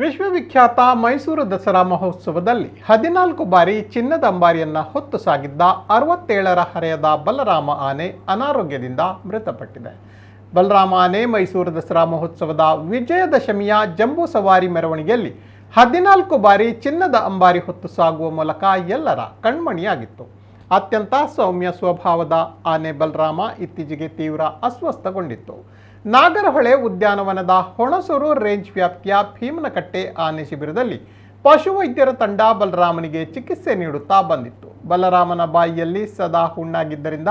ವಿಶ್ವವಿಖ್ಯಾತ ಮೈಸೂರು ದಸರಾ ಮಹೋತ್ಸವದಲ್ಲಿ 14 ಬಾರಿ ಚಿನ್ನದ ಅಂಬಾರಿಯನ್ನ ಹೊತ್ತು ಸಾಗಿದ್ದ 67ರ ಹರೆಯದ ಬಲರಾಮ ಆನೆ ಅನಾರೋಗ್ಯದಿಂದ ಮೃತಪಟ್ಟಿದೆ. ಬಲರಾಮ ಆನೆ ಮೈಸೂರು ದಸರಾ ಮಹೋತ್ಸವದ ವಿಜಯದಶಮಿಯ ಜಂಬೂ ಸವಾರಿ ಮೆರವಣಿಗೆಯಲ್ಲಿ 14 ಬಾರಿ ಚಿನ್ನದ ಅಂಬಾರಿ ಹೊತ್ತು ಸಾಗುವ ಮೂಲಕ ಎಲ್ಲರ ಕಣ್ಮಣಿಯಾಗಿತ್ತು. ಅತ್ಯಂತ ಸೌಮ್ಯ ಸ್ವಭಾವದ ಆನೆ ಬಲರಾಮ ಇತ್ತೀಚೆಗೆ ತೀವ್ರ ಅಸ್ವಸ್ಥಗೊಂಡಿತ್ತು. ನಾಗರಹೊಳೆ ಉದ್ಯಾನವನದ ಹೊಣಸೂರು ರೇಂಜ್ ವ್ಯಾಪ್ತಿಯ ಭೀಮನಕಟ್ಟೆ ಆನೆ ಶಿಬಿರದಲ್ಲಿ ಪಶುವೈದ್ಯರ ತಂಡ ಬಲರಾಮನಿಗೆ ಚಿಕಿತ್ಸೆ ನೀಡುತ್ತಾ ಬಂದಿತ್ತು. ಬಲರಾಮನ ಬಾಯಿಯಲ್ಲಿ ಸದಾ ಹುಣ್ಣಾಗಿದ್ದರಿಂದ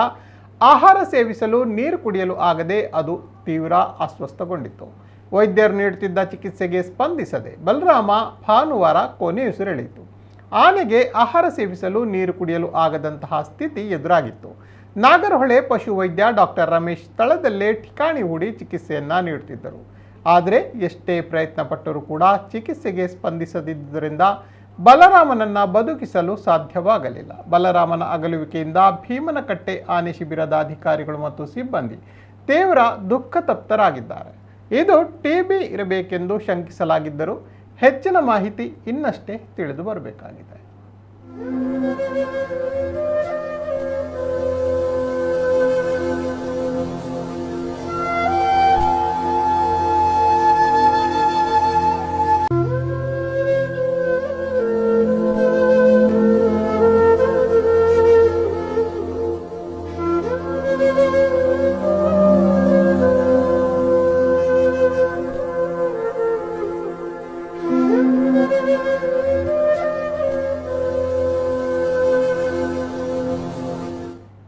ಆಹಾರ ಸೇವಿಸಲು ನೀರು ಕುಡಿಯಲು ಆಗದೆ ಅದು ತೀವ್ರ ಅಸ್ವಸ್ಥಗೊಂಡಿತ್ತು. ವೈದ್ಯರು ನೀಡುತ್ತಿದ್ದ ಚಿಕಿತ್ಸೆಗೆ ಸ್ಪಂದಿಸದೆ ಬಲರಾಮ ಭಾನುವಾರ ಕೊನೆಯುಸಿರೆಳೆಯಿತು. ಆನೆಗೆ ಆಹಾರ ಸೇವಿಸಲು ನೀರು ಕುಡಿಯಲು ಆಗದಂತಹ ಸ್ಥಿತಿ ಎದುರಾಗಿತ್ತು. ನಾಗರಹೊಳೆ ಪಶುವೈದ್ಯ ಡಾಕ್ಟರ್ ರಮೇಶ್ ಸ್ಥಳದಲ್ಲೇ ಠಿಕಾಣಿ ಹೂಡಿ ಚಿಕಿತ್ಸೆಯನ್ನ ನೀಡುತ್ತಿದ್ದರು. ಆದರೆ ಎಷ್ಟೇ ಪ್ರಯತ್ನ ಪಟ್ಟರೂ ಕೂಡ ಚಿಕಿತ್ಸೆಗೆ ಸ್ಪಂದಿಸದಿದ್ದುದರಿಂದ ಬಲರಾಮನನ್ನ ಬದುಕಿಸಲು ಸಾಧ್ಯವಾಗಲಿಲ್ಲ. ಬಲರಾಮನ ಅಗಲುವಿಕೆಯಿಂದ ಭೀಮನಕಟ್ಟೆ ಆನೆ ಶಿಬಿರದ ಅಧಿಕಾರಿಗಳು ಮತ್ತು ಸಿಬ್ಬಂದಿ ತೀವ್ರ ದುಃಖತಪ್ತರಾಗಿದ್ದಾರೆ. ಇದು ಟಿಬಿ ಇರಬೇಕೆಂದು ಶಂಕಿಸಲಾಗಿದ್ದರೂ ಹೆಚ್ಚಿನ ಮಾಹಿತಿ ಇನ್ನಷ್ಟೇ ತಿಳಿದು ಬರಬೇಕಾಗಿದೆ.